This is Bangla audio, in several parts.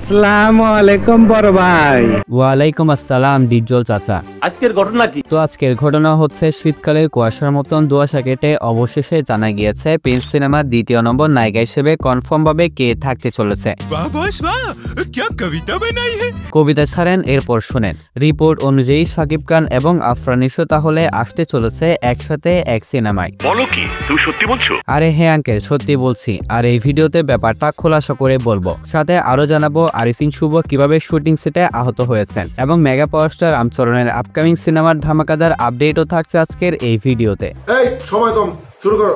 আসসালামু আলাইকুম বড় ভাই। ওয়ালাইকুম আসসালাম ডিপজল চাচা। আজকের ঘটনা কি? তো আজকের ঘটনা হচ্ছে শীতকালের কুয়াশার মতন ধোঁয়াশা কেটে অবশেষে জানা গিয়েছে প্রিন্স সিনেমার দ্বিতীয় নম্বর নায়িকা হিসেবে কনফার্ম ভাবে কে থাকতে চলেছে। কবিতা ছাড়েন এরপর শুনেন। রিপোর্ট অনুযায়ী শাকিব খান এবং আফরান নিশো তাহলে আসতে চলেছে একসাথে এক সিনেমায়। বলো কি, তুমি সত্যি বলছো? আরে হ্যাঁ আঙ্কেল, সত্যি বলছি। আর এই ভিডিওতে ব্যাপারটা খোলাসা করে বলবো, সাথে আরো জানাবো আরিফিন শুভ কিভাবে শুটিং সেটে আহত হয়েছেন এবং মেগা পাওয়ারস্টার রামচরণের আপকামিং সিনেমার ধামাকাদার আপডেটও থাকছে আজকের এই ভিডিওতে। এই সময় কম,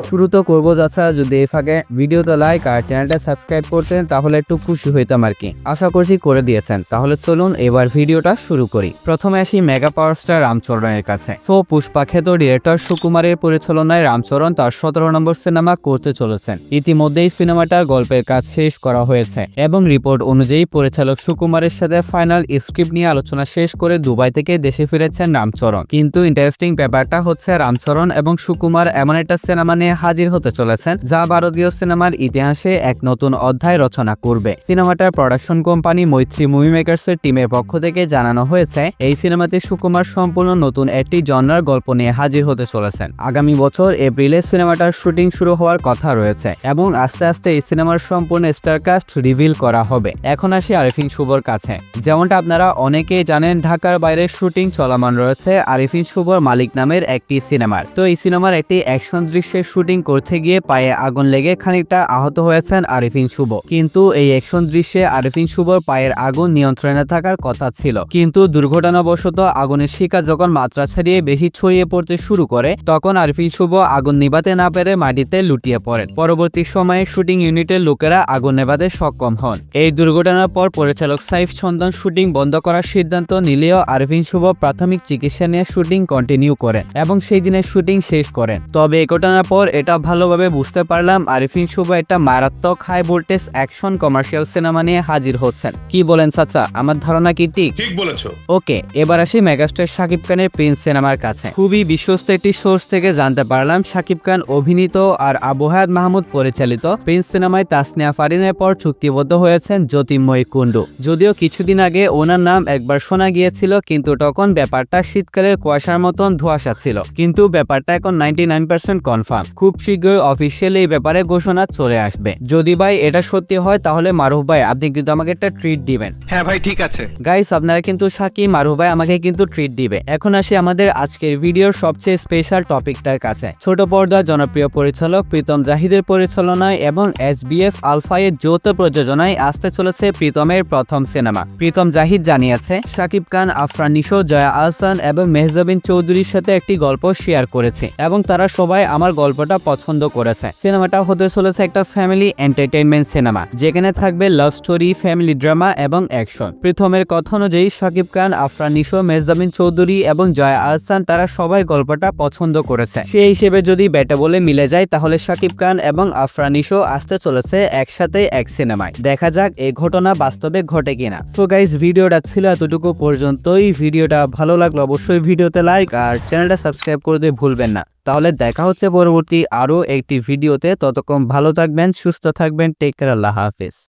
শুরু তো করবো যাচ্ছা, যদি এই ফাঁকে ভিডিওতে লাইক আর চ্যানেলটা সাবস্ক্রাইব করতেন তাহলে একটু খুশি হইতাম আর কি। আশা করছি করে দিয়েছেন। তাহলে চলুন এবার ভিডিওটা শুরু করি। প্রথমে আসি মেগা পাওয়ারস্টার রামচরণের কাছে। সো পুষ্পা খ্যাত ডিরেক্টর সুকুমারের পরিচালনায় রামচরণ তার 17 নম্বর সিনেমা করতে চলেছেন। ইতিমধ্যেই সিনেমাটার গল্পের কাজ শেষ করা হয়েছে এবং রিপোর্ট অনুযায়ী পরিচালক সুকুমারের সাথে ফাইনাল স্ক্রিপ্ট নিয়ে আলোচনা শেষ করে দুবাই থেকে দেশে ফিরেছেন রামচরণ। কিন্তু ইন্টারেস্টিং ব্যাপারটা হচ্ছে রামচরণ এবং সুকুমার এমন একটা সিনেমা নিয়ে হাজির হতে চলেছেন যা ভারতীয় সিনেমার ইতিহাসে এক নতুন অধ্যায় রচনা করবে। সিনেমাটার প্রোডাকশন কোম্পানি মৈত্রী মুভি মেকার্সের টিমের পক্ষ থেকে জানানো হয়েছে এই সিনেমাতে সুকুমার সম্পূর্ণ নতুন একটি জনরার গল্প নিয়ে হাজির হতে চলেছেন। আগামী বছর এপ্রিলে সিনেমাটার শুটিং শুরু হওয়ার কথা রয়েছে এবং আস্তে আস্তে এই সিনেমার সম্পূর্ণ স্টারকাস্ট রিভিল করা হবে। এখন আসি আরিফিন শুভর কাছে। যেমনটা আপনারা অনেকেই জানেন, ঢাকার বাইরে শুটিং চলমান রয়েছে আরিফিন শুভর মালিক নামের একটি সিনেমার। তো এই সিনেমার একটি অ্যাকশন দৃশ্যের শুটিং করতে গিয়ে পায়ে আগুন লেগে খানিকটা আহত হয়েছেন আরিফিন শুভ। কিন্তু এই অ্যাকশন দৃশ্যে আরিফিন শুভর পায়ের আগুন নিয়ন্ত্রণে থাকার কথা ছিল, কিন্তু দুর্ঘটনাবশত আগুনের শিকা যখন মাত্রা ছাড়িয়ে বেশি ছড়িয়ে পড়তে শুরু করে তখন আরিফিন শুভ আগুন নিভাতে না পেরে মাটিতে লুটিয়ে পড়েন। পরবর্তী সময়ে শুটিং ইউনিটের লোকেরা আগুন নেভাতে সক্ষম হন। এই দুর্ঘটনার পর পরিচালক সাইফ চন্দন শুটিং বন্ধ করার সিদ্ধান্ত নিলেও আরিফিন শুভ প্রাথমিক চিকিৎসা নিয়ে শুটিং কন্টিনিউ করেন এবং সেই দিনের শুটিং শেষ করেন। তবে এই ঘটনার পর এটা ভালোভাবে বুঝতে পারলাম আরিফিন শুভ একটা মারাত্মক high voltage action commercial cinema নিয়ে হাজির হচ্ছেন। কি বলেন চাচা, আমার ধারণা কি ঠিক? ঠিক বলেছো। ওকে, এবার আসি মেগাস্টার শাকিব খানের প্রিন্স সিনেমার কাছে। খুবই বিশ্বস্ত একটি সোর্স থেকে জানতে পারলাম শাকিব খান অভিনীত আর আবু হায়াত মাহমুদ পরিচালিত প্রিন্স সিনেমায় তাসনিয়া ফারিনের পর চুক্তিবদ্ধ হয়েছেন জ্যোতির্ময়ী কুণ্ডু। যদিও কিছুদিন আগে ওনার নাম একবার শোনা গিয়েছিল, কিন্তু তখন ব্যাপারটা শীতকালের কুয়াশার মতন ধোঁয়াশা ছিল। কিন্তু ব্যাপারটা এখন 99% কনফার্ম। খুব শীঘ্রই অফিসিয়ালি এই ব্যাপারে ঘোষণা চলে আসবে। যদি ভাই এটা সত্যি হয় তাহলে মারুফ ভাই আপনি কিন্তু আমাকে একটা ট্রিট দিবেন। হ্যাঁ ভাই, ঠিক আছে। গাইস, আপনারা কিন্তু সাকি মারুফ ভাই আমাকে কিন্তু ট্রিট দিবে। এখন আসি আমাদের আজকের ভিডিওর সবচেয়ে স্পেশাল টপিকটার কাছে। ছোট পর্দার জনপ্রিয় পরিচালক প্রীতম জাহিদের পরিচালনায় এবং SBF আলফা এর যৌথ প্রযোজনায় আসতে চলেছে প্রীতমের প্রথম সিনেমা। প্রীতম জাহিদ জানিয়েছে শাকিব খান, আফরান নিশো, জয়া আহসান এবং মেহজাবিন চৌধুরীর সাথে একটি গল্প শেয়ার করেছে এবং তারা সবাই আমার গল্পটা পছন্দ করেছে। সিনেমাটা হতে চলেছে একটা ফ্যামিলি এন্টারটেইনমেন্ট সিনেমা যেখানে থাকবে লাভ স্টোরি, ফ্যামিলি ড্রামা এবং অ্যাকশন। প্রথমের কথা অনুযায়ী শাকিব খান, আফরান নিশো, মেহজাবিন চৌধুরী এবং জয়া আহসান তারা সবাই গল্পটা পছন্দ করেছে। সেই হিসেবে যদি ব্যাটে বলে মিলে যায় তাহলে শাকিব খান এবং আফরান নিশো আসতে চলেছে একসাথে এক সিনেমায়। দেখা যাক এই ঘটনা বাস্তবে ঘটে কিনা। সো গাইস, ভিডিওটা ছিল এতটুকু পর্যন্তই। ভিডিওটা ভালো লাগলে অবশ্যই ভিডিওতে লাইক আর চ্যানেলটা সাবস্ক্রাইব করতে ভুলবেন না। তাহলে দেখা হচ্ছে পরবর্তী আরো একটি ভিডিওতে। ততক্ষণ ভালো থাকবেন, সুস্থ থাকবেন। টেক কেয়ার, আল্লাহ হাফেজ।